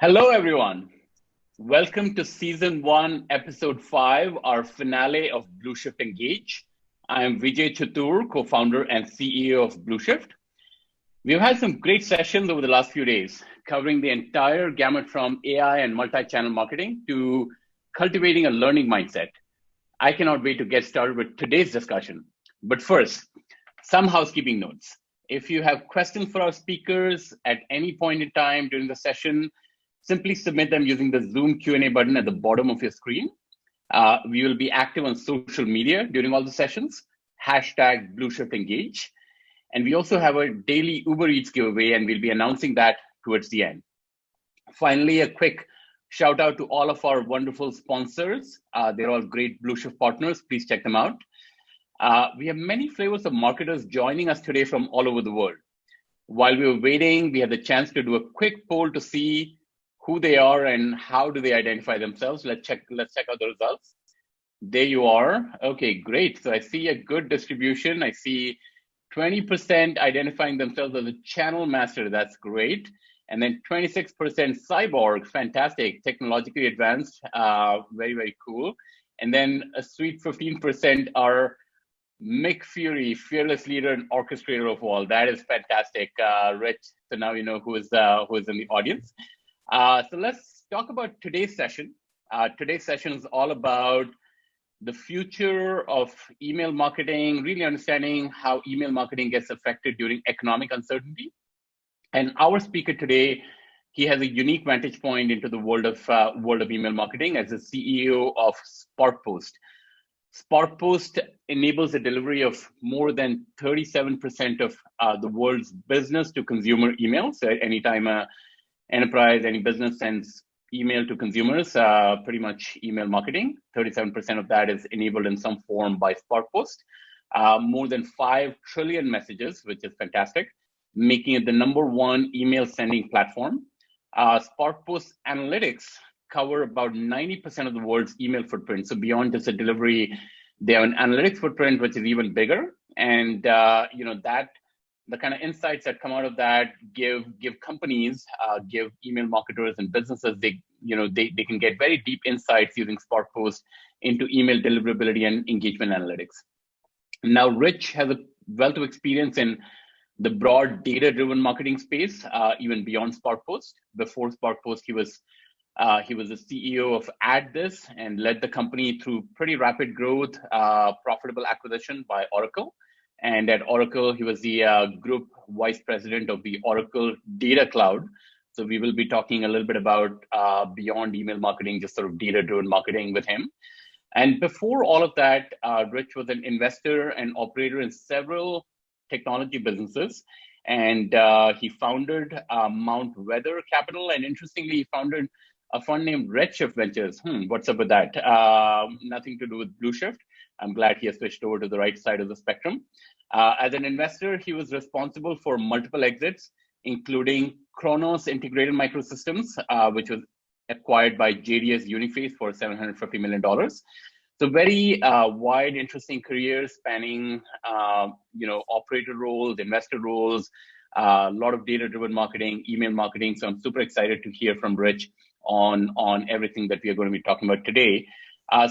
Hello, everyone. Welcome to Season 1, Episode 5, our finale of Blueshift Engage. I am Vijay Chatur, co-founder and CEO of Blueshift. We've had some great sessions over the last few days, covering the entire gamut from AI and multi-channel marketing to cultivating a learning mindset. I cannot wait to get started with today's discussion. But first, some housekeeping notes. If you have questions for our speakers at any point in time during the session, simply submit them using the Zoom Q&A button at the bottom of your screen. We will be active on social media during all the sessions, hashtag #BlueshiftEngage. And we also have a daily Uber Eats giveaway, and we'll be announcing that towards the end. Finally, a quick shout out to all of our wonderful sponsors. They're all great Blueshift partners. Please check them out. We have many flavors of marketers joining us today from all over the world. While we were waiting, we had the chance to do a quick poll to see who they are and how do they identify themselves. Let's check out the results. There you are. Okay, great. So I see a good distribution. I see 20% identifying themselves as a channel master. That's great. And then 26% cyborg, fantastic, technologically advanced, very, very cool. And then a sweet 15% are Mick Fury, fearless leader and orchestrator of all. That is fantastic, Rich. So now you know who is in the audience. So let's talk about today's session. Today's session is all about the future of email marketing, really understanding how email marketing gets affected during economic uncertainty. And our speaker today, he has a unique vantage point into the world of email marketing as the CEO of SparkPost. SparkPost enables the delivery of more than 37% of the world's business to consumer emails. So anytime enterprise, any business sends email to consumers, pretty much email marketing. 37% of that is enabled in some form by SparkPost. More than 5 trillion messages, which is fantastic, making it the #1 email sending platform. SparkPost analytics cover about 90% of the world's email footprint. So beyond just a delivery, they have an analytics footprint, which is even bigger. And that the kind of insights that come out of that give companies, give email marketers and businesses, they can get very deep insights using SparkPost into email deliverability and engagement analytics. Now, Rich has a wealth of experience in the broad data-driven marketing space, even beyond SparkPost. Before SparkPost, he was the CEO of AdThis and led the company through pretty rapid growth, profitable acquisition by Oracle. And at Oracle, he was the group vice president of the Oracle Data Cloud. So we will be talking a little bit about beyond email marketing, just sort of data-driven marketing with him. And before all of that, Rich was an investor and operator in several technology businesses. And he founded Mount Weather Capital. And interestingly, he founded a fund named Redshift Ventures. What's up with that? Nothing to do with Blueshift. I'm glad he has switched over to the right side of the spectrum. As an investor, he was responsible for multiple exits, including Kronos Integrated Microsystems, which was acquired by JDS Uniface for $750 million. So very wide, interesting career spanning, operator roles, investor roles, a lot of data-driven marketing, email marketing. So I'm super excited to hear from Rich on everything that we are going to be talking about today.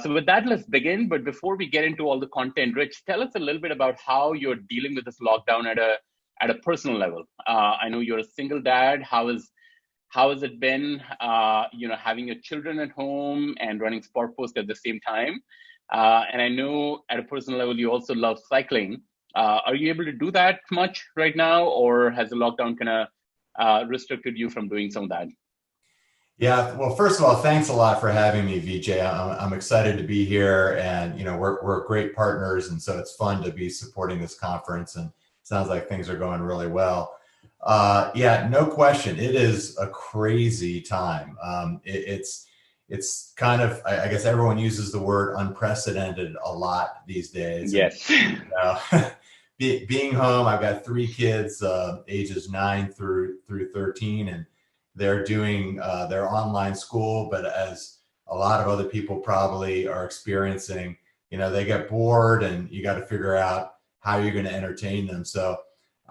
So with that, let's begin. But before we get into all the content, Rich, tell us a little bit about how you're dealing with this lockdown at a personal level. I know you're a single dad. How has it been, having your children at home and running SparkPost at the same time? And I know at a personal level, you also love cycling. Are you able to do that much right now, or has the lockdown kind of restricted you from doing some of that? Yeah, well, first of all, thanks a lot for having me, Vijay. I'm excited to be here, and we're great partners, and so it's fun to be supporting this conference. And it sounds like things are going really well. Yeah, no question, it is a crazy time. It's kind of, I guess everyone uses the word unprecedented a lot these days. Yes. And, being home, I've got 3 kids, ages 9 through 13, and they're doing their online school, but as a lot of other people probably are experiencing, they get bored and you got to figure out how you're going to entertain them. So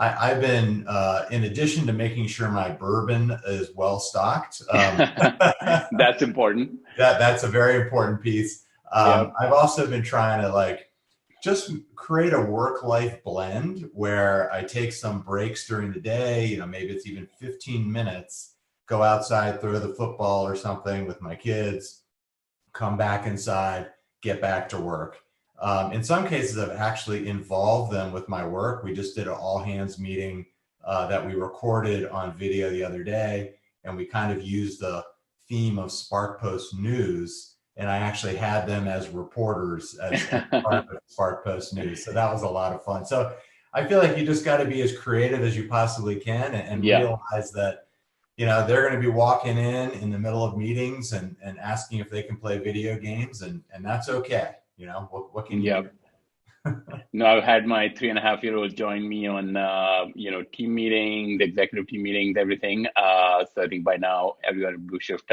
I've been, in addition to making sure my bourbon is well stocked, That's important. that's a very important piece. Yep. I've also been trying to just create a work-life blend where I take some breaks during the day, maybe it's even 15 minutes, go outside, throw the football or something with my kids, come back inside, get back to work. In some cases, I've actually involved them with my work. We just did an all-hands meeting that we recorded on video the other day, and we kind of used the theme of SparkPost News, and I actually had them as reporters as part of SparkPost News. So that was a lot of fun. So I feel like you just got to be as creative as you possibly can and realize that, they're going to be walking in the middle of meetings and asking if they can play video games, and that's okay. What can you do? No, I've had my 3.5-year-old join me on, team meeting, the executive team meetings, everything. So I think by now everyone at Blueshift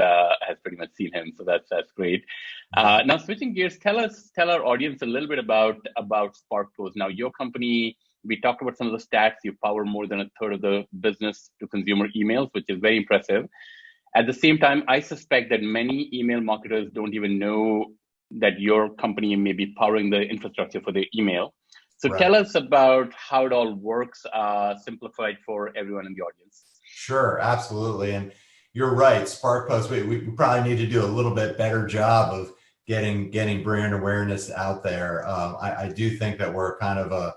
has pretty much seen him. So that's great. Now switching gears, tell our audience a little bit about SparkPost. Now your company, we talked about some of the stats. You power more than a third of the business to consumer emails, which is very impressive. At the same time, I suspect that many email marketers don't even know that your company may be powering the infrastructure for their email. So Tell us about how it all works, simplified for everyone in the audience. Sure, absolutely. And you're right, SparkPost, we probably need to do a little bit better job of getting brand awareness out there. I do think that we're kind of a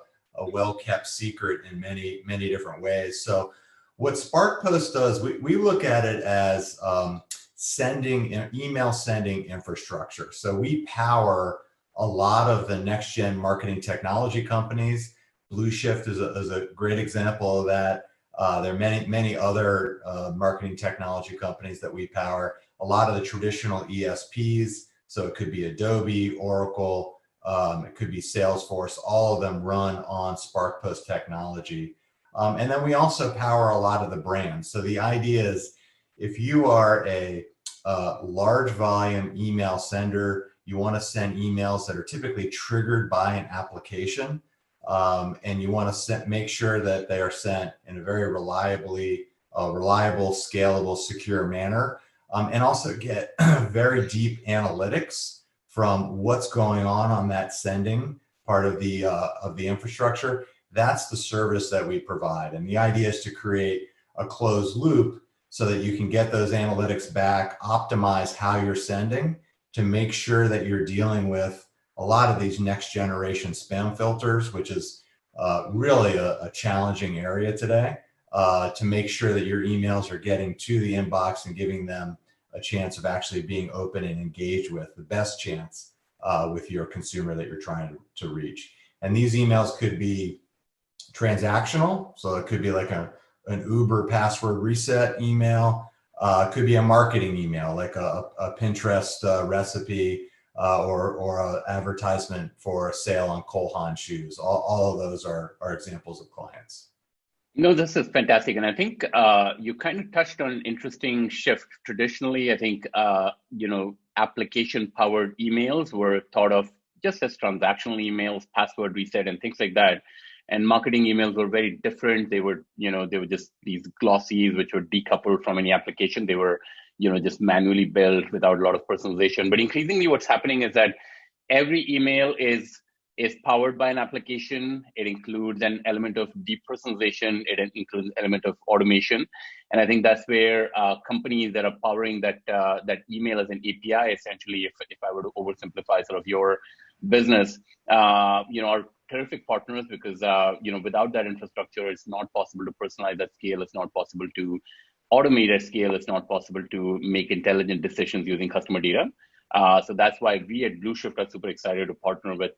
well-kept secret in many, many different ways. So what SparkPost does, we look at it as email sending infrastructure. So we power a lot of the next gen marketing technology companies. Blueshift is a great example of that. There are many other marketing technology companies that we power. A lot of the traditional ESPs, so it could be Adobe, Oracle, it could be Salesforce, all of them run on SparkPost technology. And then we also power a lot of the brands. So the idea is, if you are a large volume email sender, you want to send emails that are typically triggered by an application, and you want to make sure that they are sent in a very reliable, scalable, secure manner, and also get very deep analytics from what's going on that sending part of the infrastructure. That's the service that we provide, and the idea is to create a closed loop so that you can get those analytics back, optimize how you're sending to make sure that you're dealing with a lot of these next generation spam filters, which is really a challenging area today, to make sure that your emails are getting to the inbox and giving them a chance of actually being open and engaged with, the best chance with your consumer that you're trying to reach. And these emails could be transactional, so it could be like an Uber password reset email. Could be a marketing email, like a Pinterest recipe, or an advertisement for a sale on Cole Haan shoes. All of those are examples of clients. No, this is fantastic. And I think you kind of touched on an interesting shift. Traditionally, I think, application-powered emails were thought of just as transactional emails, password reset, and things like that. And marketing emails were very different. They were just these glossies, which were decoupled from any application. They were, just manually built without a lot of personalization. But increasingly what's happening is that every email is powered by an application. It includes an element of deep personalization. It includes an element of automation. And I think that's where companies that are powering that email as an API, essentially, if I were to oversimplify sort of your business, are terrific partners, because without that infrastructure, it's not possible to personalize at scale. It's not possible to automate at scale. It's not possible to make intelligent decisions using customer data. So that's why we at Blueshift are super excited to partner with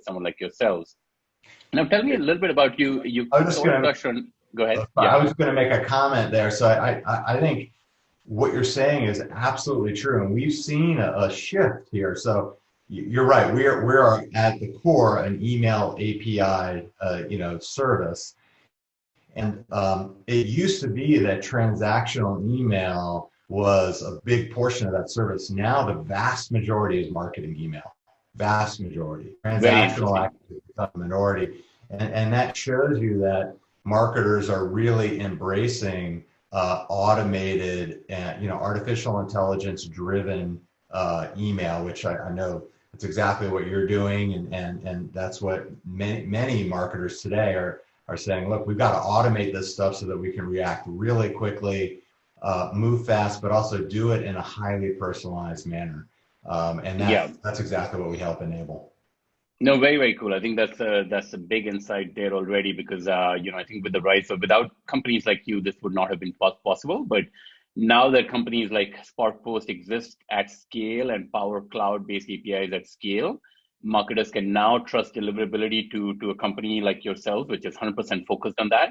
someone like yourselves. Now, tell me a little bit about you. Go ahead. I was going to make a comment there. So I think what you're saying is absolutely true, and we've seen a shift here. So you're right. We are at the core an email API, service, and it used to be that transactional email was a big portion of that service. Now the vast majority is marketing email. Vast majority. Transactional activity is a minority, and that shows you that marketers are really embracing automated and artificial intelligence driven email, which I know that's exactly what you're doing, and that's what many marketers today are saying. Look, we've got to automate this stuff so that we can react really quickly, move fast, but also do it in a highly personalized manner. And that's exactly what we help enable. No, very, very cool. I think that's a big insight there already, because I think with the rise of, without companies like you, this would not have been possible. But now that companies like SparkPost exist at scale and power cloud-based APIs at scale, marketers can now trust deliverability to a company like yourself, which is 100% focused on that,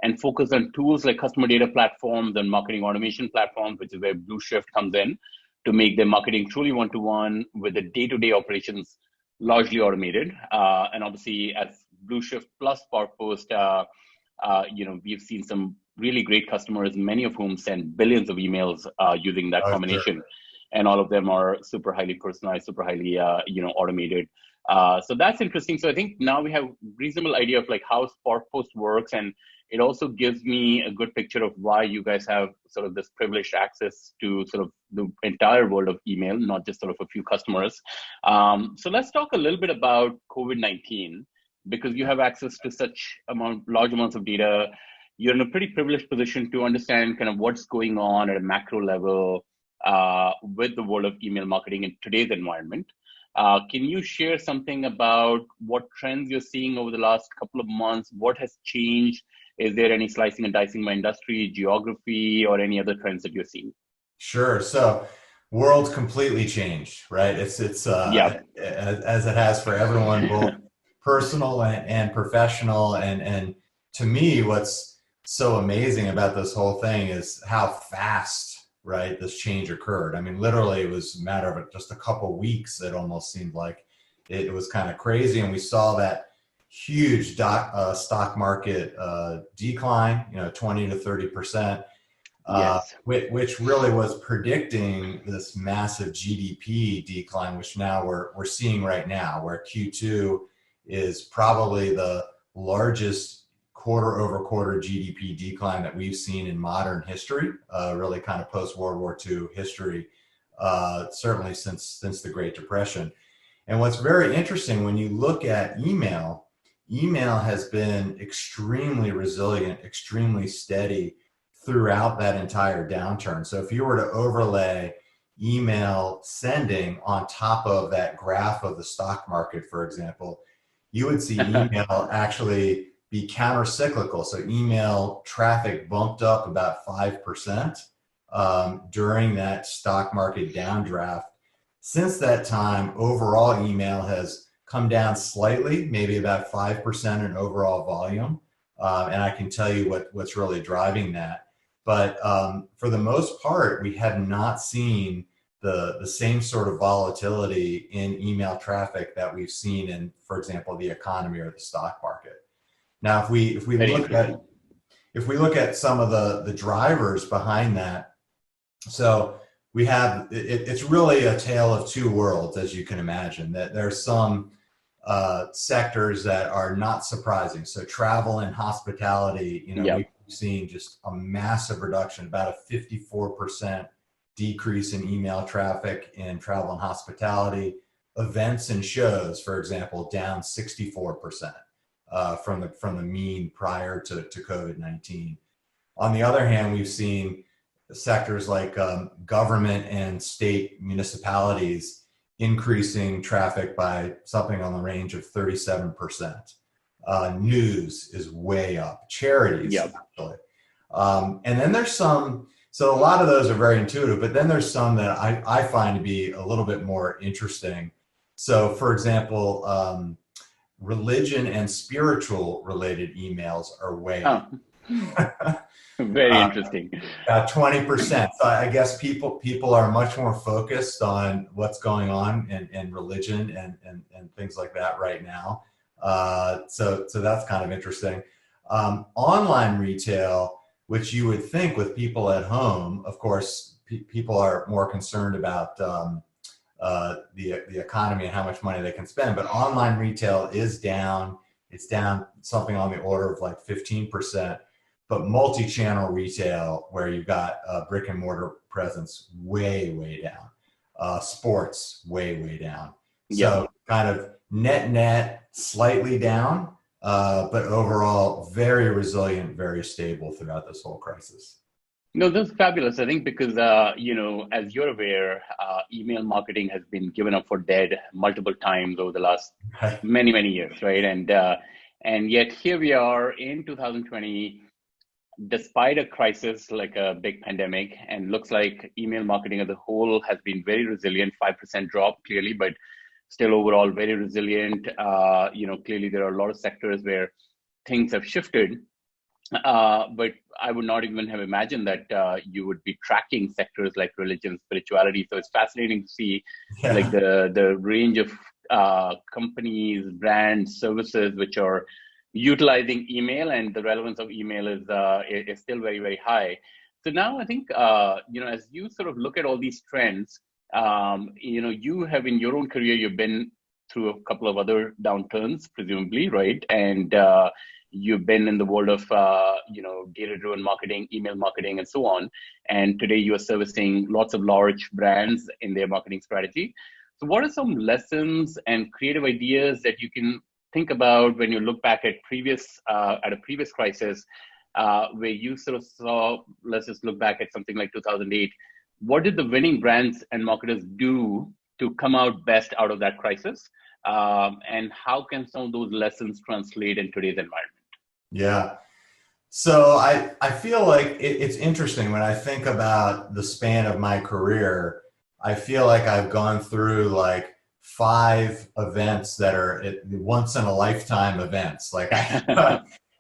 and focus on tools like customer data platforms and marketing automation platforms, which is where Blueshift comes in, to make their marketing truly one-to-one with the day-to-day operations largely automated. And obviously, as Blueshift plus SparkPost, we've seen some really great customers, many of whom send billions of emails using that combination. Sure. And all of them are super highly personalized, super highly automated. So that's interesting. So I think now we have a reasonable idea of like how SparkPost works, and it also gives me a good picture of why you guys have sort of this privileged access to sort of the entire world of email, not just sort of a few customers. So let's talk a little bit about COVID-19, because you have access to such large amounts of data. You're in a pretty privileged position to understand kind of what's going on at a macro level with the world of email marketing in today's environment. Can you share something about what trends you're seeing over the last couple of months? What has changed? Is there any slicing and dicing by industry, geography, or any other trends that you're seeing? Sure. So, world's completely changed, right? It's as it has for everyone, both personal and professional. And to me, what's so amazing about this whole thing is how fast, right, this change occurred. I mean, literally, it was a matter of just a couple weeks. It almost seemed like it was kind of crazy, and we saw that huge stock market decline, 20 to 30%, which really was predicting this massive GDP decline, which now we're seeing right now, where Q2 is probably the largest quarter-over-quarter GDP decline that we've seen in modern history, really kind of post-World War II history, certainly since the Great Depression. And what's very interesting, when you look at email has been extremely resilient, extremely steady throughout that entire downturn. So if you were to overlay email sending on top of that graph of the stock market, for example, you would see email actually be counter-cyclical. So email traffic bumped up about 5% during that stock market downdraft. Since that time, overall email has come down slightly, maybe about 5% in overall volume. And I can tell you what's really driving that. But for the most part, we have not seen the same sort of volatility in email traffic that we've seen in, for example, the economy or the stock market. Now, if we look at some of the drivers behind that, so we have it's really a tale of two worlds, as you can imagine. That there's some sectors that are not surprising. So travel and hospitality, we've seen just a massive reduction, about a 54% decrease in email traffic in travel and hospitality. Events and shows, for example, down 64% from the mean prior to COVID-19. On the other hand, we've seen sectors like government and state municipalities increasing traffic by something on the range of 37%. News is way up. Charities, actually. And then there's some, so a lot of those are very intuitive, but then there's some that I find to be a little bit more interesting. So, for example, religion and spiritual related emails are way up. Very interesting. About 20%. So I guess people are much more focused on what's going on in religion and things like that right now. So that's kind of interesting. Online retail, which you would think with people at home, of course, people are more concerned about the economy and how much money they can spend. But online retail is down it's down something on the order of like 15%. But multi-channel retail, where you've got brick and mortar presence, way down. Sports, way down. Yeah. So kind of net, slightly down, but overall very resilient, very stable throughout this whole crisis. No, that's fabulous. I think because, as you're aware, email marketing has been given up for dead multiple times over the last Right. many years, right? And yet here we are in 2020, despite a crisis like a big pandemic, and looks like email marketing as a whole has been very resilient, 5% drop clearly, but still overall very resilient. Clearly there are a lot of sectors where things have shifted. But I would not even have imagined that you would be tracking sectors like religion, spirituality. So it's fascinating to see like the range of companies, brands, services which are utilizing email, and the relevance of email is still very high. So now I think as you sort of look at all these trends, you have in your own career, you've been through a couple of other downturns, presumably, right? And you've been in the world of data-driven marketing, email marketing, and so on. And today you are servicing lots of large brands in their marketing strategy. So what are some lessons and creative ideas that you can think about when you look back at a previous crisis, where you sort of saw, let's just look back at something like 2008. What did the winning brands and marketers do to come out best out of that crisis? And how can some of those lessons translate in today's environment? Yeah. So I feel like it's interesting when I think about the span of my career. I feel like I've gone through like 5 events that are once in a lifetime events. Like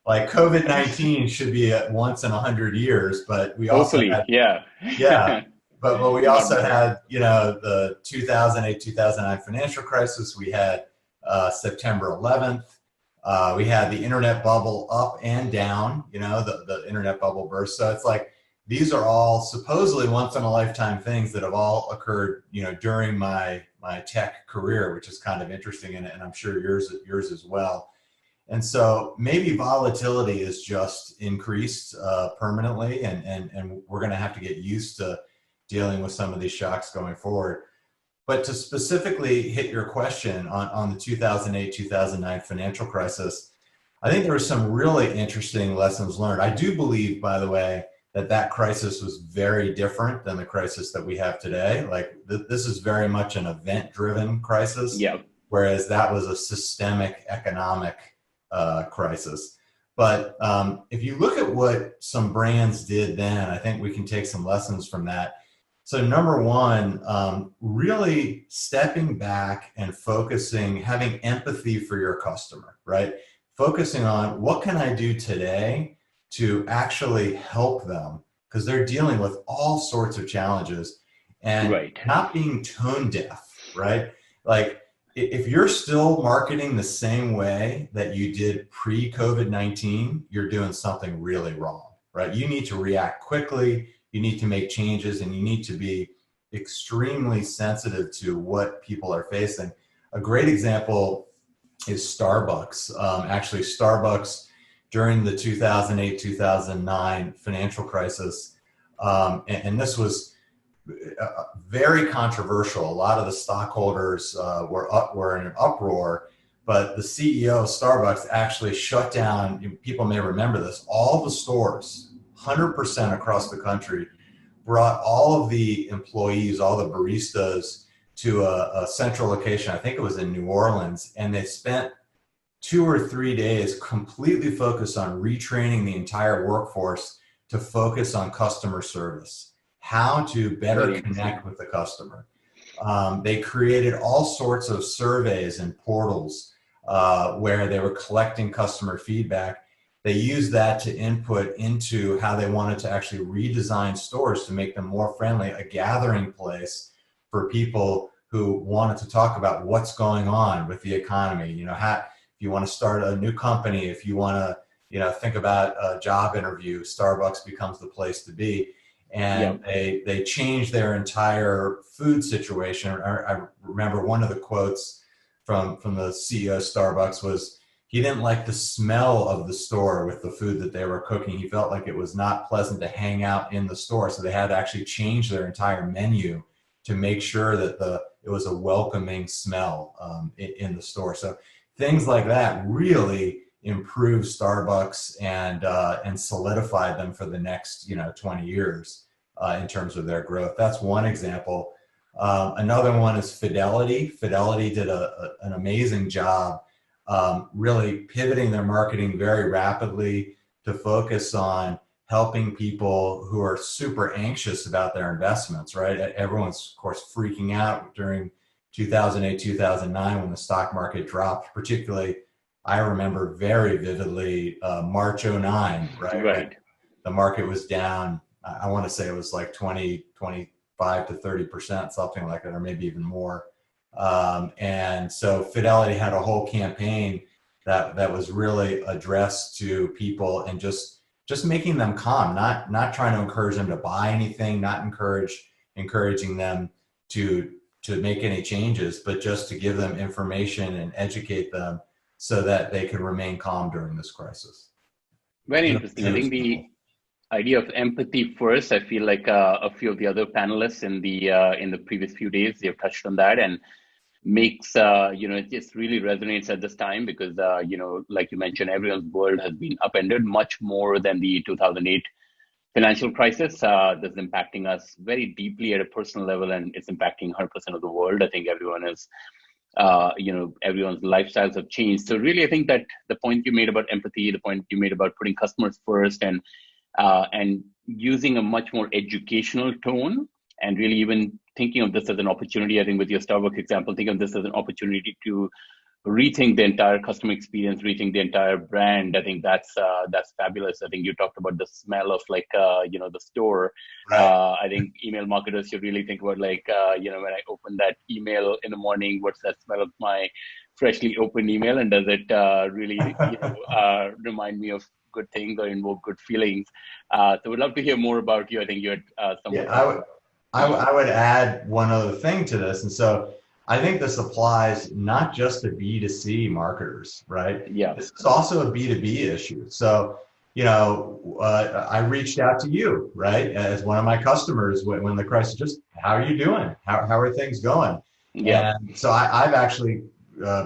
like COVID-19 should be at once in 100 years, but we also Hopefully, had, yeah. yeah, but we Not also before. had, the 2008, 2009 financial crisis. We had September 11th. We had the internet bubble up and down, the internet bubble burst. So it's like, these are all supposedly once in a lifetime things that have all occurred, during my tech career, which is kind of interesting. And I'm sure yours as well. And so maybe volatility is just increased permanently, and we're going to have to get used to dealing with some of these shocks going forward. But to specifically hit your question on the 2008, 2009 financial crisis, I think there were some really interesting lessons learned. I do believe, by the way, that crisis was very different than the crisis that we have today. Like this is very much an event-driven crisis, Yeah. whereas that was a systemic economic crisis. But if you look at what some brands did then, I think we can take some lessons from that. So number one, really stepping back and focusing, having empathy for your customer, right? Focusing on what can I do today to actually help them, because they're dealing with all sorts of challenges, and Right. not being tone deaf, right? Like if you're still marketing the same way that you did pre-COVID-19, you're doing something really wrong, right? You need to react quickly. You need to make changes, and you need to be extremely sensitive to what people are facing. A great example is Starbucks. Actually, Starbucks during the 2008, 2009 financial crisis, and this was very controversial. A lot of the stockholders were in an uproar, but the CEO of Starbucks actually shut down, people may remember this, all the stores, 100% across the country, brought all of the employees, all the baristas to a central location. I think it was in New Orleans, and they spent 2 or 3 days completely focused on retraining the entire workforce to focus on customer service, how to better connect with the customer. They created all sorts of surveys and portals where they were collecting customer feedback. They used that to input into how they wanted to actually redesign stores to make them more friendly, a gathering place for people who wanted to talk about what's going on with the economy. If you want to start a new company, if you want to, think about a job interview, Starbucks becomes the place to be. And they changed their entire food situation. I remember one of the quotes from the CEO of Starbucks was, he didn't like the smell of the store with the food that they were cooking. He felt like it was not pleasant to hang out in the store. So they had to actually change their entire menu to make sure that it was a welcoming smell in the store. So things like that really improved Starbucks and solidified them for the next 20 years in terms of their growth. That's one example. Another one is Fidelity. Fidelity did an amazing job really pivoting their marketing very rapidly to focus on helping people who are super anxious about their investments, right? Everyone's, of course, freaking out during 2008, 2009 when the stock market dropped. Particularly, I remember very vividly March 09, right? Right. The market was down, I want to say it was like 25 to 30%, something like that, or maybe even more. And so Fidelity had a whole campaign that was really addressed to people and just making them calm, not trying to encourage them to buy anything, not encouraging them to make any changes, but just to give them information and educate them so that they can remain calm during this crisis. Very interesting. I think the idea of empathy first, I feel like a few of the other panelists in the previous few days, they've touched on that, and makes it just really resonates at this time because like you mentioned, everyone's world has been upended much more than the 2008 financial crisis. That's impacting us very deeply at a personal level, and it's impacting 100% of the world. I think everyone is everyone's lifestyles have changed. So really, I think that the point you made about empathy, the point you made about putting customers first, and using a much more educational tone, and really even thinking of this as an opportunity. I think with your Starbucks example, think of this as an opportunity to rethink the entire customer experience, rethink the entire brand. I think that's fabulous. I think you talked about the smell of the store. Right. I think email marketers should really think about when I open that email in the morning, what's that smell of my freshly opened email, and does it really remind me of good things or invoke good feelings? So we'd love to hear more about you. I think you had some. Yeah, I would add one other thing to this. And so I think this applies not just to B2C marketers, right? Yeah. This is also a B2B issue. So, I reached out to you, right, as one of my customers when the crisis, just how are you doing? How are things going? Yeah. And so I've actually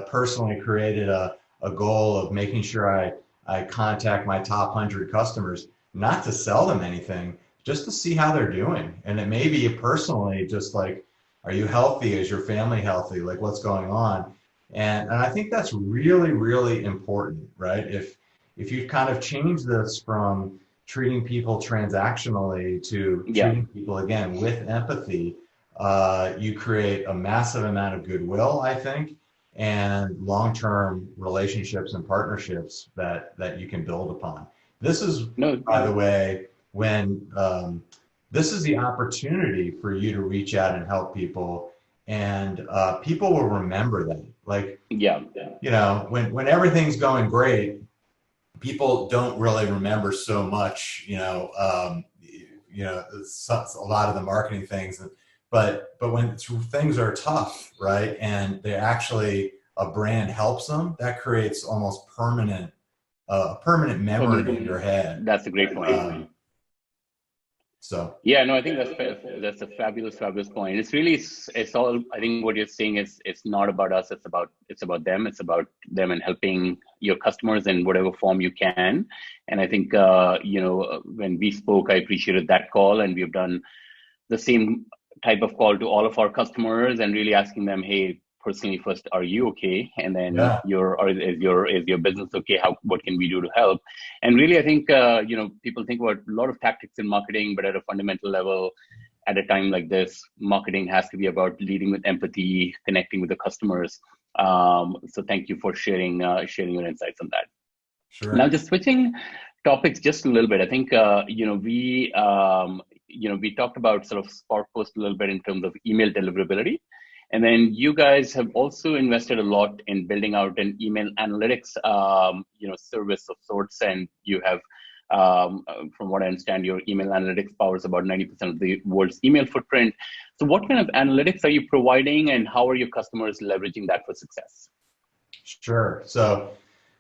personally created a goal of making sure I contact my top 100 customers, not to sell them anything, just to see how they're doing. And it may be personally just like, are you healthy? Is your family healthy? Like, what's going on? And I think that's really, really important, right? If you kind of change this from treating people transactionally to treating people, again, with empathy, you create a massive amount of goodwill, I think, and long-term relationships and partnerships that you can build upon. This is, by the way, when this is the opportunity for you to reach out and help people, and people will remember that. Like, when everything's going great, people don't really remember so much, a lot of the marketing things, but when things are tough, right, and they actually, a brand helps them, that creates almost permanent memory in your head. That's a great point. So I think that's a fabulous point. It's all, I think what you're saying is it's not about us, it's about them. It's about them and helping your customers in whatever form you can. And I think when we spoke, I appreciated that call, and we've done the same type of call to all of our customers and really asking them, hey, personally first, are you okay? And then is your business okay? What can we do to help? And really, I think people think about a lot of tactics in marketing, but at a fundamental level, at a time like this, marketing has to be about leading with empathy, connecting with the customers. So thank you for sharing your insights on that. Sure. Now, just switching topics just a little bit. I think we talked about sort of SparkPost a little bit in terms of email deliverability. And then you guys have also invested a lot in building out an email analytics, service of sorts. And you have, from what I understand, your email analytics powers about 90% of the world's email footprint. So what kind of analytics are you providing, and how are your customers leveraging that for success? Sure. So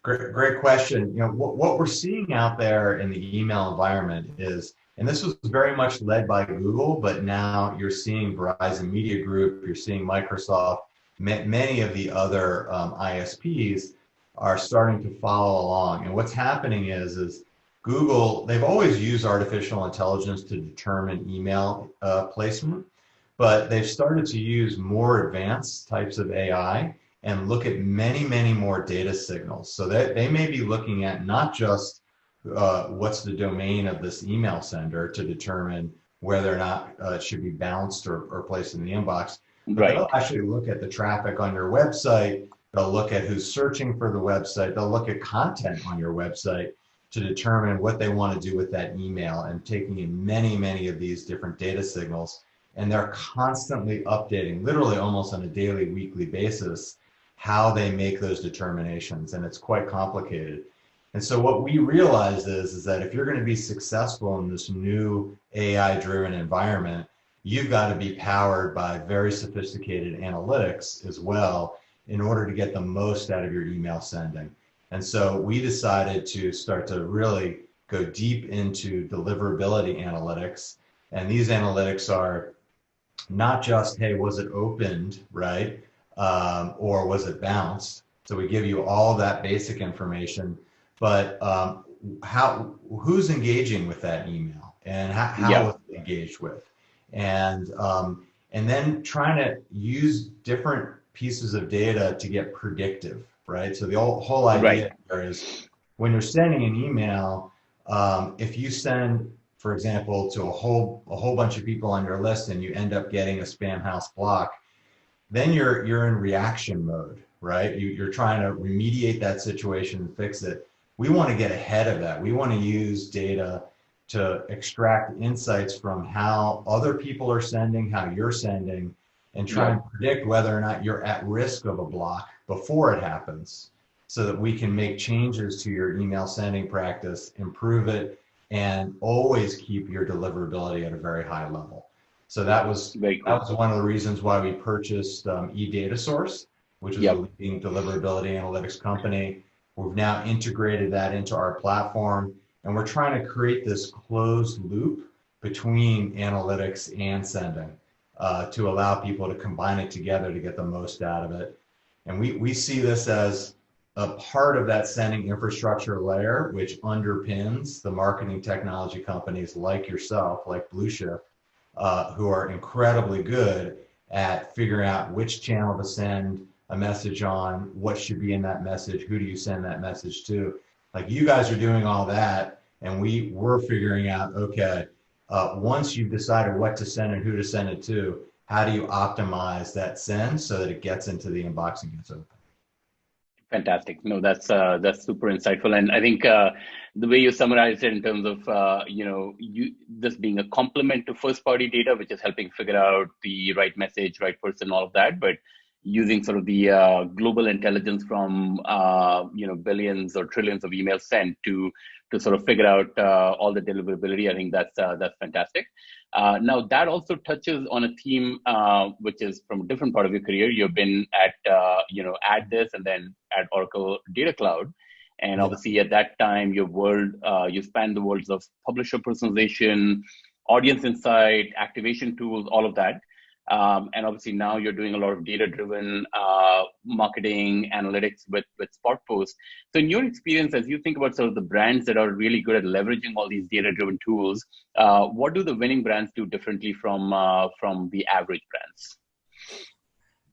Great question. What we're seeing out there in the email environment is, and this was very much led by Google, but now you're seeing Verizon Media Group, you're seeing Microsoft, many of the other ISPs are starting to follow along. And what's happening is Google, they've always used artificial intelligence to determine email placement, but they've started to use more advanced types of AI and look at many, many more data signals. So that they may be looking at not just what's the domain of this email sender to determine whether or not it should be bounced or placed in the inbox, but they'll actually look at the traffic on your website. They'll look at who's searching for the website. They'll look at content on your website to determine what they want to do with that email, and taking in many, many of these different data signals. And they're constantly updating, literally almost on a daily, weekly basis, how they make those determinations. And it's quite complicated. And so what we realized is that if you're going to be successful in this new AI-driven environment, you've got to be powered by very sophisticated analytics as well in order to get the most out of your email sending. And so we decided to start to really go deep into deliverability analytics. And these analytics are not just, hey, was it opened, right? Or was it bounced? So we give you all that basic information, but who's engaging with that email, and how is it engaged with? And then trying to use different pieces of data to get predictive, right? So the whole idea here is, when you're sending an email, if you send, for example, to a whole bunch of people on your list and you end up getting a spam house block, then you're in reaction mode, right? You're trying to remediate that situation and fix it. We want to get ahead of that. We want to use data to extract insights from how other people are sending, how you're sending, and try and predict whether or not you're at risk of a block before it happens, so that we can make changes to your email sending practice, improve it, and always keep your deliverability at a very high level. So that was one of the reasons why we purchased eDataSource, which is a leading deliverability analytics company. We've now integrated that into our platform, and we're trying to create this closed loop between analytics and sending to allow people to combine it together to get the most out of it. And we see this as a part of that sending infrastructure layer, which underpins the marketing technology companies like yourself, like Blueshift, who are incredibly good at figuring out which channel to send a message on, what should be in that message, who do you send that message to. Like, you guys are doing all that, and we're figuring out, okay, once you've decided what to send and who to send it to, how do you optimize that send so that it gets into the inbox and gets open? Fantastic. No, that's super insightful. And I think the way you summarized it in terms of, this being a complement to first-party data, which is helping figure out the right message, right person, all of that, but using sort of the global intelligence from, billions or trillions of emails sent to sort of figure out all the deliverability. I think that's fantastic. Now, that also touches on a theme which is from a different part of your career. You've been at this and then at Oracle Data Cloud. And obviously at that time, you spanned the worlds of publisher personalization, audience insight, activation tools, all of that. And obviously now you're doing a lot of data-driven marketing analytics with SparkPost. So in your experience, as you think about sort of the brands that are really good at leveraging all these data-driven tools, what do the winning brands do differently from the average brands?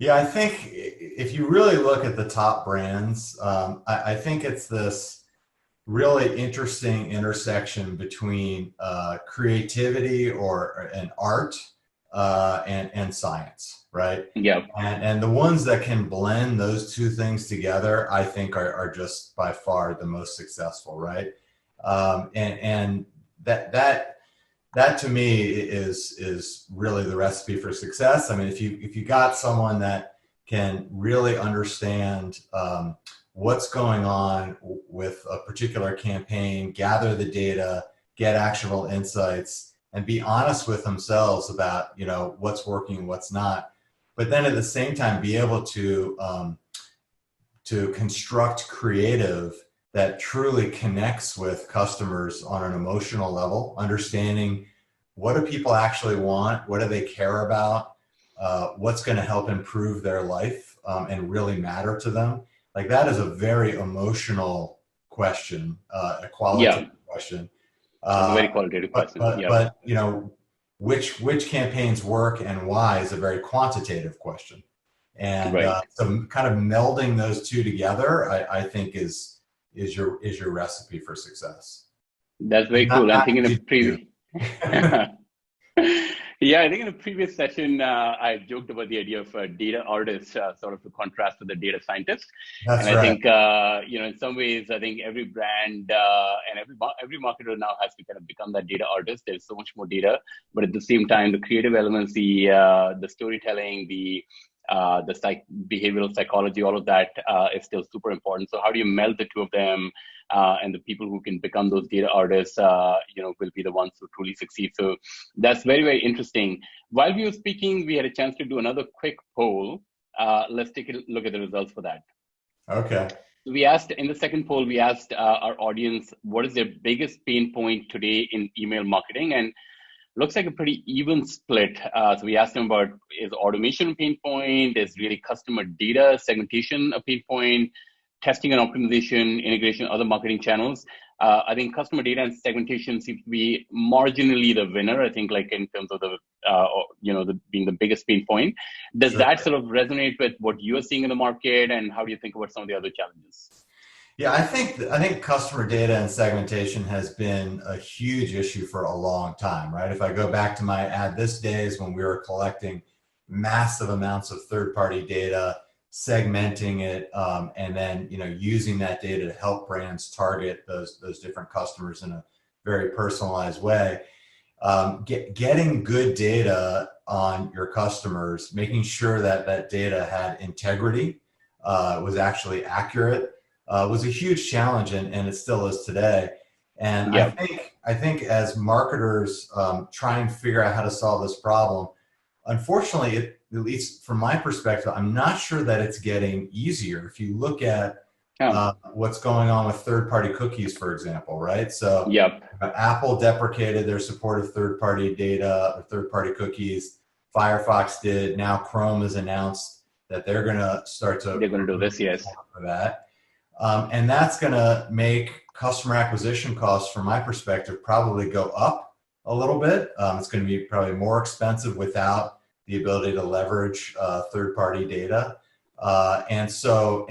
Yeah, I think if you really look at the top brands, I think it's this really interesting intersection between creativity and art and science, right? Yeah. And the ones that can blend those two things together, I think are just by far the most successful, right? And that to me is really the recipe for success. I mean, if you got someone that can really understand what's going on with a particular campaign, gather the data, get actionable insights, and be honest with themselves about what's working and what's not, but then at the same time be able to to construct creative that truly connects with customers on an emotional level, understanding what do people actually want, what do they care about, what's going to help improve their life and really matter to them. Like that is a very emotional question, a qualitative question. It's a very qualitative question. But you know, which campaigns work and why is a very quantitative question. And so kind of melding those two together, I think is your recipe for success. That's very cool. I think in a previous yeah, I think in a previous session, I joked about the idea of a data artist, sort of to contrast with the data scientist. That's and I right. think, in some ways, I think every brand and every marketer now has to kind of become that data artist. There's so much more data, but at the same time, the creative elements, the storytelling, the behavioral psychology, all of that is still super important. So how do you meld the two of them? And the people who can become those data artists, will be the ones who truly succeed. So that's very, very interesting. While we were speaking, we had a chance to do another quick poll. Let's take a look at the results for that. Okay. We asked in the second poll, we asked our audience, what is their biggest pain point today in email marketing? And looks like a pretty even split. So we asked them about, is automation a pain point? Is really customer data segmentation a pain point? Testing and optimization, integration, other marketing channels. I think customer data and segmentation seems to be marginally the winner. I think, like in terms of being the biggest pain point. Does that sort of resonate with what you are seeing in the market, and how do you think about some of the other challenges? Yeah, I think customer data and segmentation has been a huge issue for a long time, right? If I go back to my Ad This days when we were collecting massive amounts of third-party data, segmenting it, and then using that data to help brands target those different customers in a very personalized way. Getting good data on your customers, making sure that that data had integrity, was actually accurate, was a huge challenge, and it still is today. And I think as marketers try and figure out how to solve this problem, unfortunately, at least from my perspective, I'm not sure that it's getting easier. If you look at what's going on with third-party cookies, for example, right? So Apple deprecated their support of third-party data or third-party cookies. Firefox did. Now Chrome has announced that they're going to do this, yes, for that. And that's going to make customer acquisition costs, from my perspective, probably go up a little bit. It's going to be probably more expensive without the ability to leverage third-party data. And so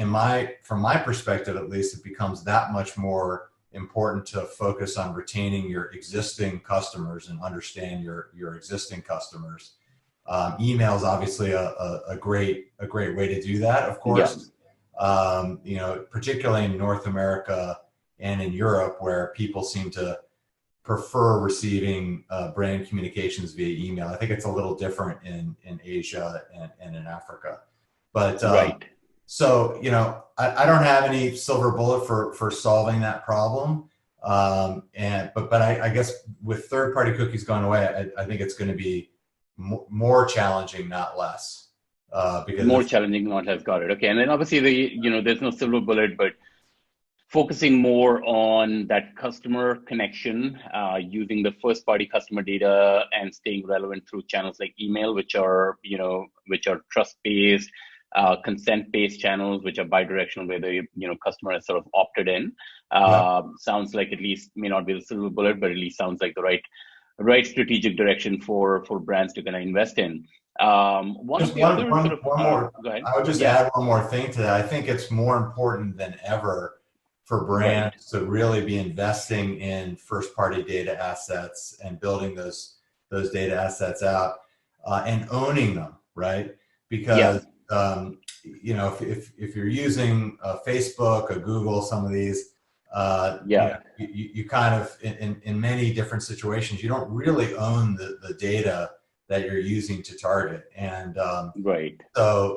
from my perspective, at least, it becomes that much more important to focus on retaining your existing customers and understand your existing customers. Email is obviously a great way to do that, of course. Particularly in North America and in Europe, where people seem to prefer receiving brand communications via email. I think it's a little different in Asia and in Africa. But so I don't have any silver bullet for solving that problem. But I guess with third-party cookies going away, I think it's going to be more challenging, not less. Because more challenging, not less. Got it. Okay. And then obviously there's no silver bullet, but focusing more on that customer connection, using the first-party customer data and staying relevant through channels like email, which are trust-based, consent-based channels, which are bi-directional, where the customer has sort of opted in. Sounds like, at least may not be the silver bullet, but at least sounds like the right strategic direction for brands to kind of invest in. I would just add one more thing to that. I think it's more important than ever for brands to really be investing in first-party data assets and building those data assets out and owning them, right? Because if you're using Facebook, a Google, some of these, you kind of in many different situations, you don't really own the data that you're using to target, and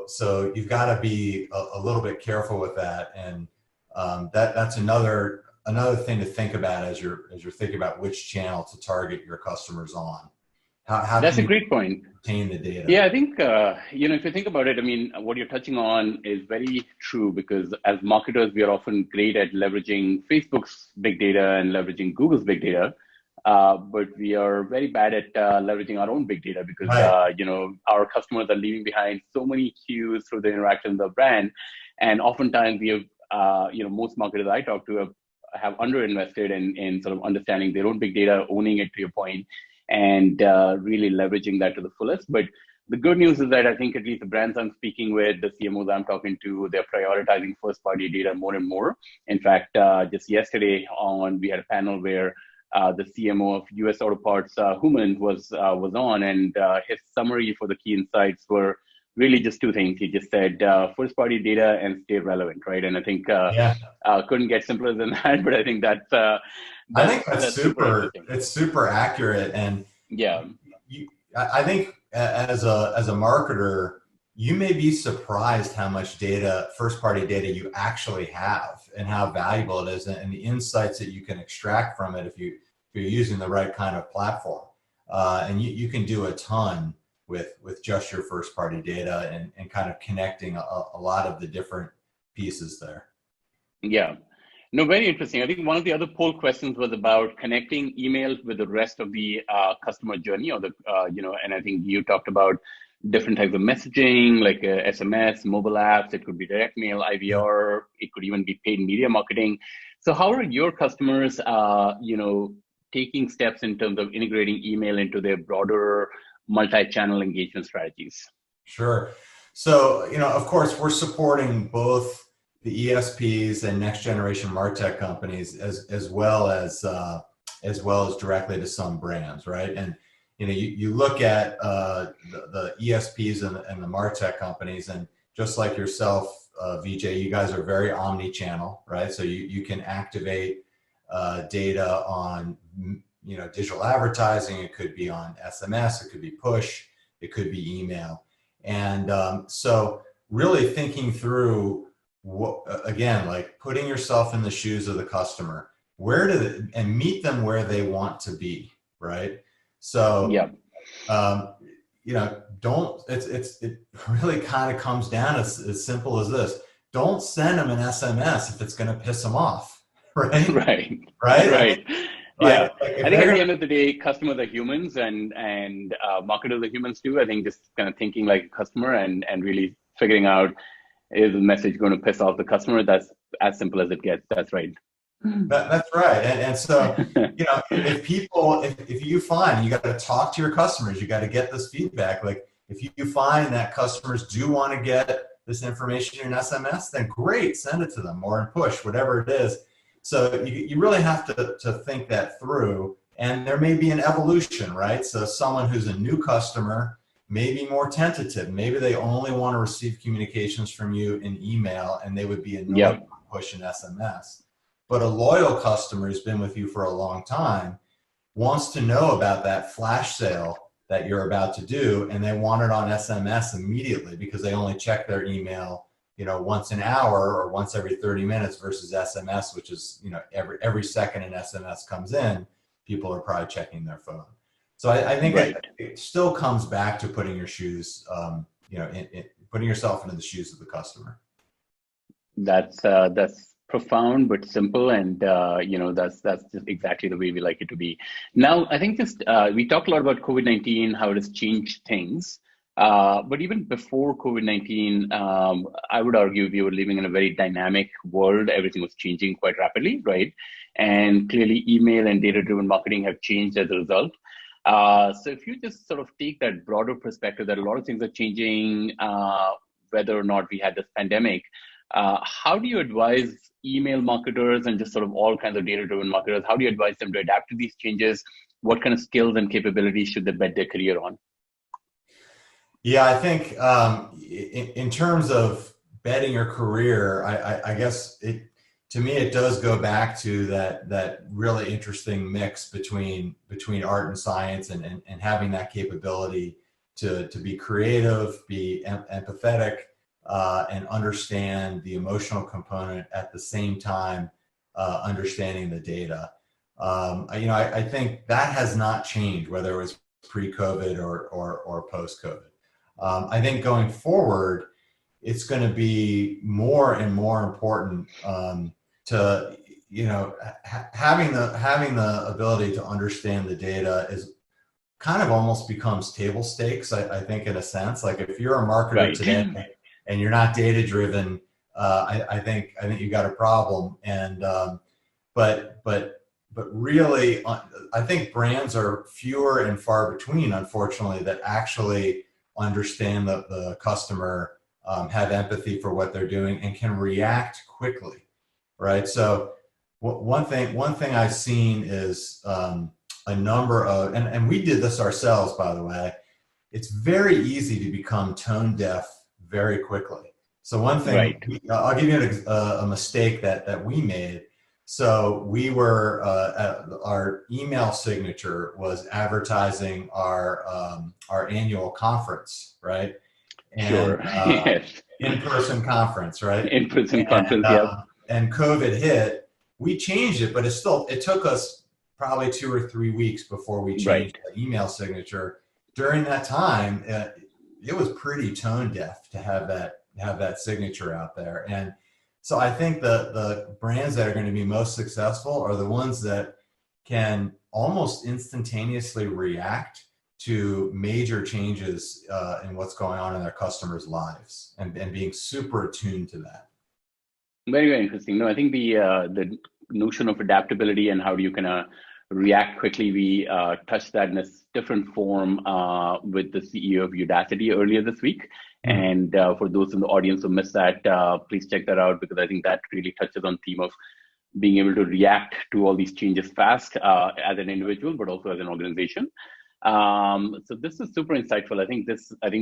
so you've got to be a little bit careful with that, and that's another thing to think about as you're thinking about which channel to target your customers on. How That's can a you great point. obtain the data? Yeah, I think, if you think about it, I mean, what you're touching on is very true because as marketers, we are often great at leveraging Facebook's big data and leveraging Google's big data. But we are very bad at leveraging our own big data because, Right. our customers are leaving behind so many cues through the interaction with the brand. And oftentimes we have, most marketers I talk to have underinvested in sort of understanding their own big data, owning it to your point, and really leveraging that to the fullest. But the good news is that I think at least the brands I'm speaking with, the CMOs I'm talking to, they're prioritizing first-party data more and more. In fact, just yesterday we had a panel where the CMO of US Auto Parts, Human, was on, and his summary for the key insights were really just two things. He just said first-party data and stay relevant, right? And I think Yeah. couldn't get simpler than that. But I think I think that's that's super super. interesting. It's super accurate, and Yeah, I think as a marketer, you may be surprised how much data, first party data, you actually have, and how valuable it is, and the insights that you can extract from it if you're using the right kind of platform. And you can do a ton with just your first party data and kind of connecting a lot of the different pieces there. yeah. No, very interesting. I think one of the other poll questions was about connecting email with the rest of the customer journey, or and I think you talked about different types of messaging, like SMS, mobile apps. It could be direct mail, Yeah. IVR. It could even be paid media marketing. So, how are your customers, taking steps in terms of integrating email into their broader multi-channel engagement strategies? Sure. So, of course, we're supporting both the ESPs and next generation MarTech companies as well as directly to some brands, right? And you look at the ESPs and the MarTech companies, and just like yourself, VJ, you guys are very omni-channel, right? So you can activate data on digital advertising. It could be on SMS, it could be push, it could be email. And so really thinking through again, like putting yourself in the shoes of the customer, and meet them where they want to be, right? So, Yeah, it really kind of comes down as simple as this. Don't send them an SMS if it's going to piss them off, right? right, Right? I mean, right. Yeah, like if I think they're at the going end of the day, customers are humans, and marketers are humans too. I think just kind of thinking like a customer and really figuring out, is the message going to piss off the customer? That's as simple as it gets. That's right. that's right. And so, if you find, you got to talk to your customers, you got to get this feedback. Like if you find that customers do want to get this information in SMS, then great, send it to them, or in push, whatever it is. So you really have to think that through, and there may be an evolution, right? So someone who's a new customer may be more tentative. Maybe they only want to receive communications from you in email, and they would be annoyed Yep. to push an SMS. But a loyal customer who's been with you for a long time wants to know about that flash sale that you're about to do, and they want it on SMS immediately because they only check their email, once an hour or once every 30 minutes versus SMS, which is, every second an SMS comes in, people are probably checking their phone. So I think Right. it still comes back to putting your shoes, putting yourself into the shoes of the customer. That's profound but simple, and that's just exactly the way we like it to be. Now, I think just we talked a lot about COVID-19, how it has changed things. But even before COVID-19, I would argue we were living in a very dynamic world. Everything was changing quite rapidly, right? And clearly, email and data-driven marketing have changed as a result. So if you just sort of take that broader perspective that a lot of things are changing, whether or not we had this pandemic, how do you advise email marketers and just sort of all kinds of data-driven marketers? How do you advise them to adapt to these changes? What kind of skills and capabilities should they bet their career on? Yeah, I think in terms of betting your career, I guess to me it does go back to that really interesting mix between art and science, and having that capability to be creative, be empathetic, and understand the emotional component at the same time, understanding the data. I think that has not changed, whether it was pre-COVID or post-COVID. I think going forward, it's going to be more and more important to, having the ability to understand the data is kind of almost becomes table stakes. I think in a sense, like if you're a marketer today and you're not data driven, I think you got a problem. And but really, I think brands are fewer and far between, unfortunately, that actually understand the customer, have empathy for what they're doing, and can react quickly, right? So one thing I've seen is a number of, and we did this ourselves, by the way. It's very easy to become tone deaf very quickly. So one thing, I'll give you a mistake that we made. So we were, our email signature was advertising our annual conference, right? And, yes. In-person conference, right? In-person conference, yeah. And COVID hit. We changed it, but it took us probably 2 or 3 weeks before we changed the email signature. During that time, it was pretty tone deaf to have that signature out there. And so I think the brands that are going to be most successful are the ones that can almost instantaneously react to major changes in what's going on in their customers' lives and being super attuned to that. Very, very interesting. No, I think the notion of adaptability and how do you kind of react quickly, we touched that in a different form with the CEO of Udacity earlier this week. And for those in the audience who missed that, please check that out, because I think that really touches on theme of being able to react to all these changes fast as an individual, but also as an organization. So this is super insightful. I think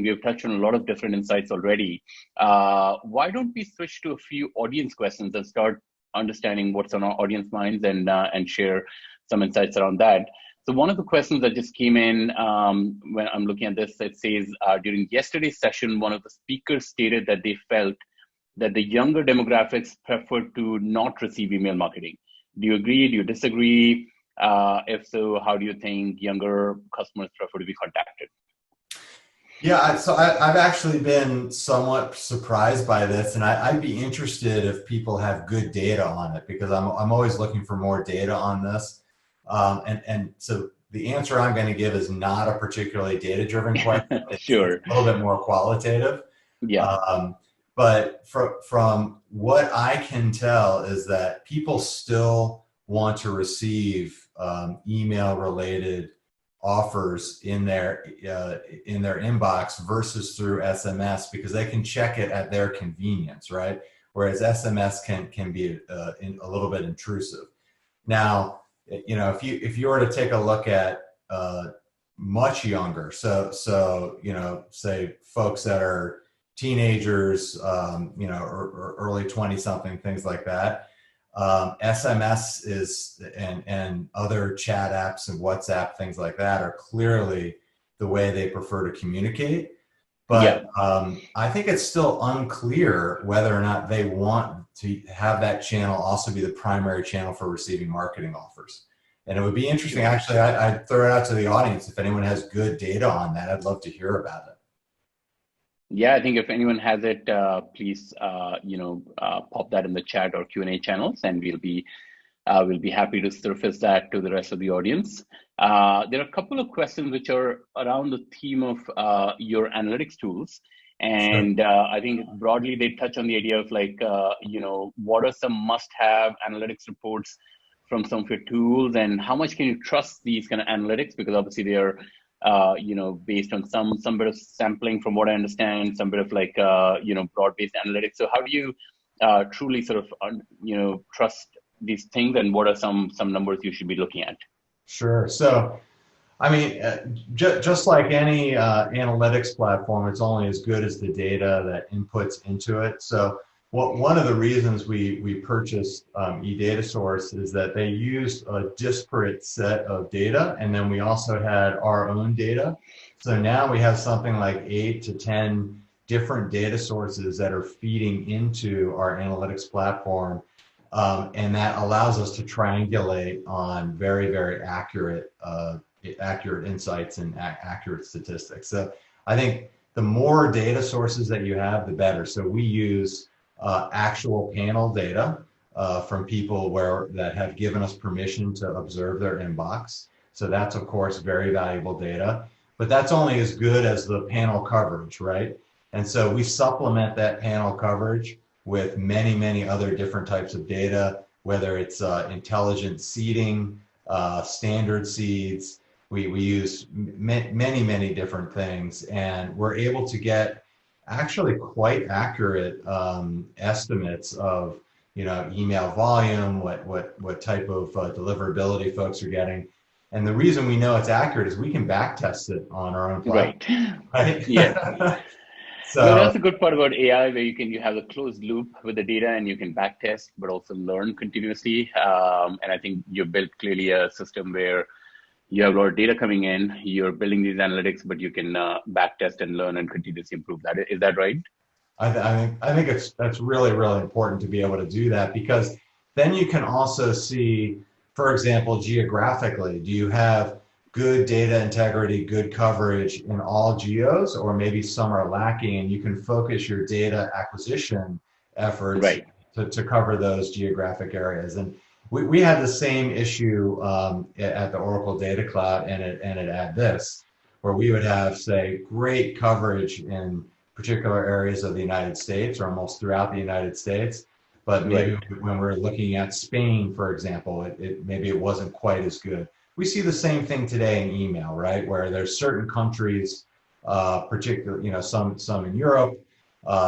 we have touched on a lot of different insights already. Why don't we switch to a few audience questions and start understanding what's on our audience minds and share some insights around that. So one of the questions that just came in when I'm looking at this, it says, during yesterday's session, one of the speakers stated that they felt that the younger demographics prefer to not receive email marketing. Do you agree? Do you disagree? If so, how do you think younger customers prefer to be contacted? Yeah, so I've actually been somewhat surprised by this, and I'd be interested if people have good data on it, because I'm always looking for more data on this. And so the answer I'm going to give is not a particularly data-driven question. Sure. It's a little bit more qualitative. Yeah. But from what I can tell is that people still want to receive email-related offers in their inbox versus through SMS, because they can check it at their convenience, right? Whereas SMS can be a little bit intrusive. Now, if you were to take a look at much younger, so say folks that are teenagers, or early 20-something, things like that. SMS is and other chat apps and WhatsApp, things like that, are clearly the way they prefer to communicate. But I think it's still unclear whether or not they want to have that channel also be the primary channel for receiving marketing offers. And it would be interesting, actually, I'd throw it out to the audience. If anyone has good data on that, I'd love to hear about it. Yeah, I think if anyone has it, please, pop that in the chat or Q&A channels, and we'll be happy to surface that to the rest of the audience. There are a couple of questions which are around the theme of your analytics tools. And sure. I think broadly they touch on the idea of what are some must-have analytics reports from some of your tools, and how much can you trust these kind of analytics? Because obviously they are based on some bit of sampling, from what I understand, some bit of broad-based analytics. So how do you truly sort of trust these things, and what are some numbers you should be looking at? Sure. So, I mean, just like any analytics platform, it's only as good as the data that inputs into it. So one of the reasons we purchased eDataSource is that they used a disparate set of data, and then we also had our own data. So now we have something like 8 to 10 different data sources that are feeding into our analytics platform. And that allows us to triangulate on very, very accurate accurate insights and accurate statistics. So I think the more data sources that you have, the better. So we use actual panel data from people that have given us permission to observe their inbox. So that's of course very valuable data, but that's only as good as the panel coverage, right? And so we supplement that panel coverage with many, many other different types of data, whether it's intelligent seeding, standard seeds. We use many, many different things, and we're able to get actually quite accurate estimates of email volume, what type of deliverability folks are getting. And the reason we know it's accurate is we can back test it on our own platform. Right. Yeah. So no, that's a good part about AI, where you have a closed loop with the data and you can back test, but also learn continuously. And I think you've built clearly a system where you have a lot of data coming in, you're building these analytics, but you can back test and learn and continuously improve that. Is that right? I think that's really, really important to be able to do that, because then you can also see, for example, geographically, do you have good data integrity, good coverage in all geos, or maybe some are lacking, and you can focus your data acquisition efforts Right. to cover those geographic areas. And we had the same issue at the Oracle Data Cloud and at Addvis, where we would have, say, great coverage in particular areas of the United States or almost throughout the United States. But maybe when we're looking at Spain, for example, maybe it wasn't quite as good. We see the same thing today in email, right? Where there's certain countries, particularly, some in Europe,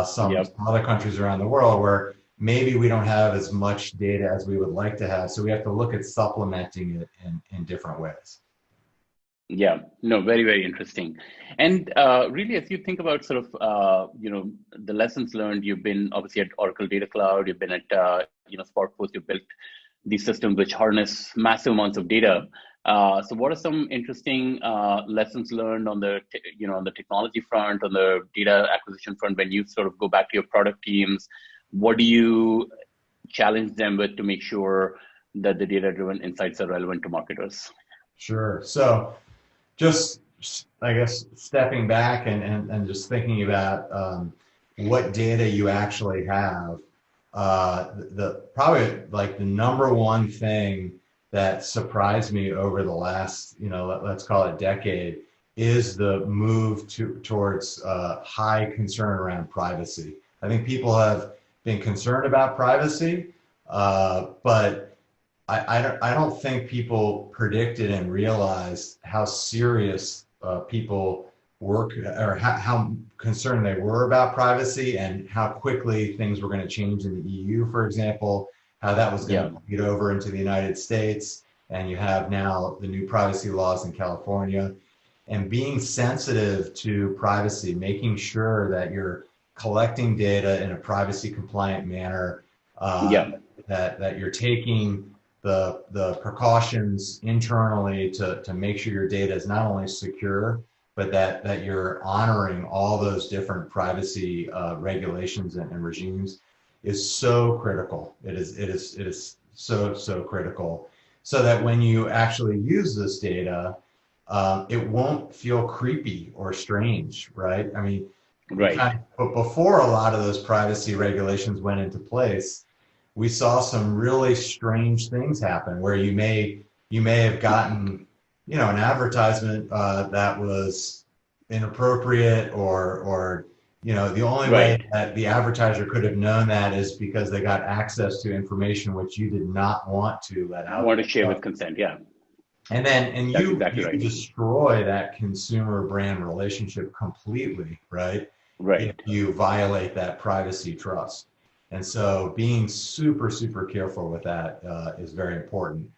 some other countries around the world where maybe we don't have as much data as we would like to have. So we have to look at supplementing it in different ways. Yeah, no, very, very interesting. And really, as you think about sort of, the lessons learned, you've been obviously at Oracle Data Cloud, you've been at, SparkPost, you've built these systems which harness massive amounts of data. So what are some interesting lessons learned on the technology front, on the data acquisition front, when you sort of go back to your product teams? What do you challenge them with to make sure that the data-driven insights are relevant to marketers? Sure. So just, I guess, stepping back and just thinking about what data you actually have, probably like the number one thing that surprised me over the last, let's call it decade, is the move towards high concern around privacy. I think people have been concerned about privacy, but I don't think people predicted and realized how serious people work, or how concerned they were about privacy, and how quickly things were going to change in the EU, for example, how that was going to get over into the United States. And you have now the new privacy laws in California, and being sensitive to privacy, making sure that you're collecting data in a privacy compliant manner, that you're taking the precautions internally to make sure your data is not only secure, but that you're honoring all those different privacy regulations and regimes, is so critical. It is so critical, so that when you actually use this data, it won't feel creepy or strange, right? I mean, but before a lot of those privacy regulations went into place, we saw some really strange things happen, where you may have gotten, an advertisement that was inappropriate, or the only way that the advertiser could have known that is because they got access to information which you did not want to let out. Want to share with consent, And you destroy that consumer brand relationship completely, right? If you violate that privacy trust. And so being super, super careful with that is very important.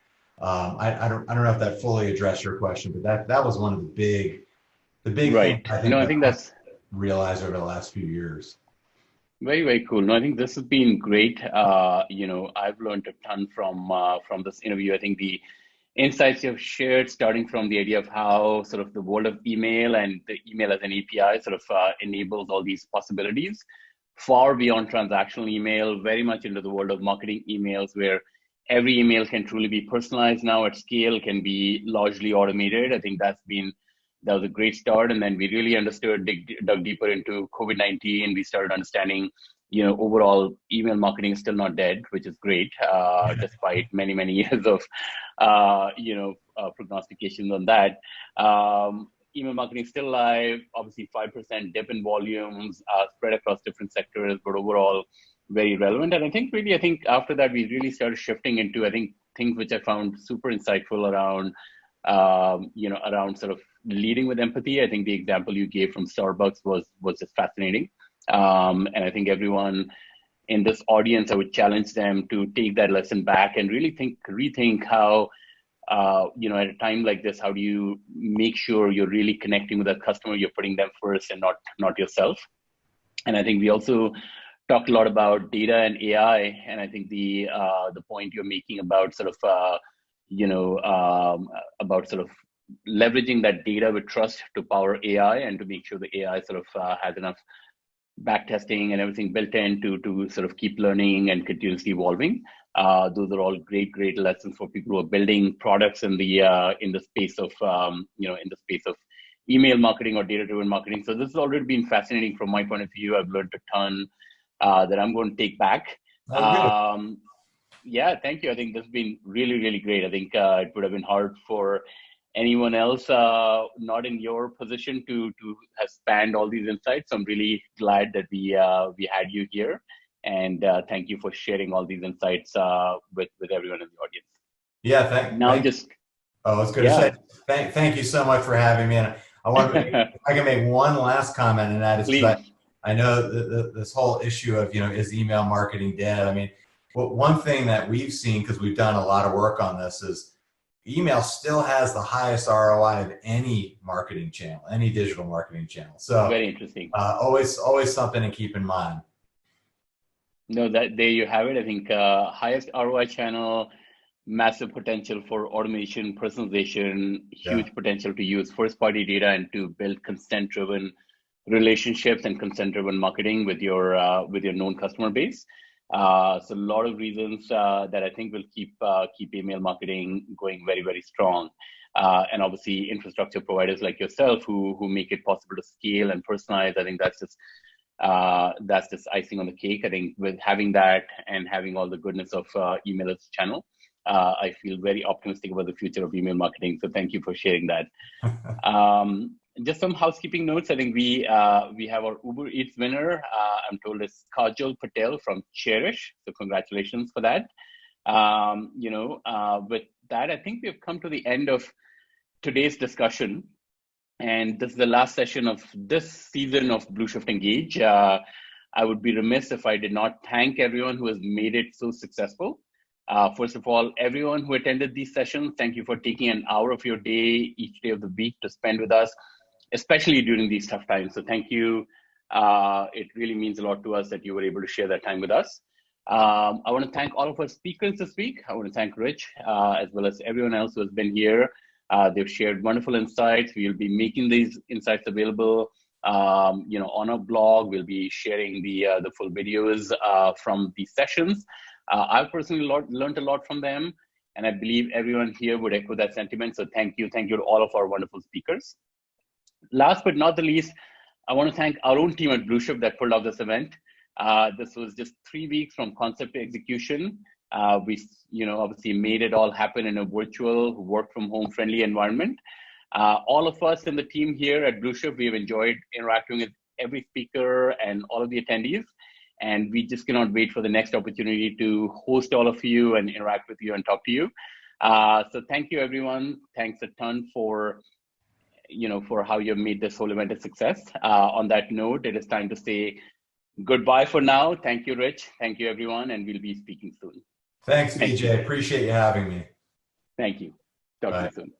I don't know if that fully addressed your question, but that was one of the big things I think that's realized over the last few years. Very, very cool. No, I think this has been great. I've learned a ton from this interview. I think the insights you've shared, starting from the idea of how sort of the world of email and the email as an API sort of enables all these possibilities, far beyond transactional email, very much into the world of marketing emails, where every email can truly be personalized now at scale, can be largely automated. I think that was a great start. And then we really dug deeper into COVID-19. We started understanding, overall email marketing is still not dead, which is great, despite many, many years of, prognostications on that. Email marketing is still live, obviously 5% dip in volumes, spread across different sectors, but overall very relevant. And I think after that, we really started shifting into, things which I found super insightful around, around sort of leading with empathy. I think the example you gave from Starbucks was just fascinating. And I think everyone in this audience, I would challenge them to take that lesson back and really rethink how, at a time like this, how do you make sure you're really connecting with that customer, you're putting them first and not yourself. And I think we also talked a lot about data and AI, and I think the point you're making about sort of about sort of leveraging that data with trust to power AI and to make sure the AI sort of has enough back testing and everything built in to sort of keep learning and continuously evolving. Those are all great lessons for people who are building products in the space of email marketing or data-driven marketing. So this has already been fascinating from my point of view. I've learned a ton that I'm going to take back. Yeah, thank you. I think this has been really great. I think it would have been hard for anyone else not in your position to have spanned all these insights. So I'm really glad that we had you here, and thank you for sharing all these insights with everyone in the audience. Yeah, I was going to say thank you so much for having me. And I want to if I can make one last comment, and that is because I know this whole issue of is email marketing dead? I mean, one thing that we've seen, because we've done a lot of work on this, is email still has the highest ROI of any marketing channel, any digital marketing channel. So very interesting. Always something to keep in mind. No, there you have it. I think highest ROI channel, massive potential for automation, personalization, huge potential to use first-party data and to build consent-driven relationships and consent-driven marketing with your known customer base. So a lot of reasons that I think will keep email marketing going very strong. And obviously infrastructure providers like yourself who make it possible to scale and personalize. I think that's just icing on the cake. I think with having that and having all the goodness of email as a channel, I feel very optimistic about the future of email marketing. So thank you for sharing that. Just some housekeeping notes. I think we have our Uber Eats winner. I'm told it's Kajal Patel from Cherish. So congratulations for that. With that, I think we've come to the end of today's discussion. And this is the last session of this season of Blueshift Engage. I would be remiss if I did not thank everyone who has made it so successful. First of all, everyone who attended these sessions, thank you for taking an hour of your day, each day of the week to spend with us, especially during these tough times. So thank you. It really means a lot to us that you were able to share that time with us. I want to thank all of our speakers this week. I want to thank Rich, as well as everyone else who has been here. They've shared wonderful insights. We'll be making these insights available, on our blog. We'll be sharing the full videos from these sessions. I've personally learned a lot from them, and I believe everyone here would echo that sentiment. So thank you to all of our wonderful speakers. Last but not the least, I want to thank our own team at Blueshift that pulled off this event. This was just 3 weeks from concept to execution. We, obviously made it all happen in a virtual work from home friendly environment. All of us in the team here at Blueshift, we've enjoyed interacting with every speaker and all of the attendees. And we just cannot wait for the next opportunity to host all of you and interact with you and talk to you. So thank you, everyone. Thanks a ton for how you've made this whole event a success. On that note, it is time to say goodbye for now. Thank you, Rich. Thank you, everyone. And we'll be speaking soon. Thanks, Vijay. Appreciate you having me. Thank you. Talk to you soon.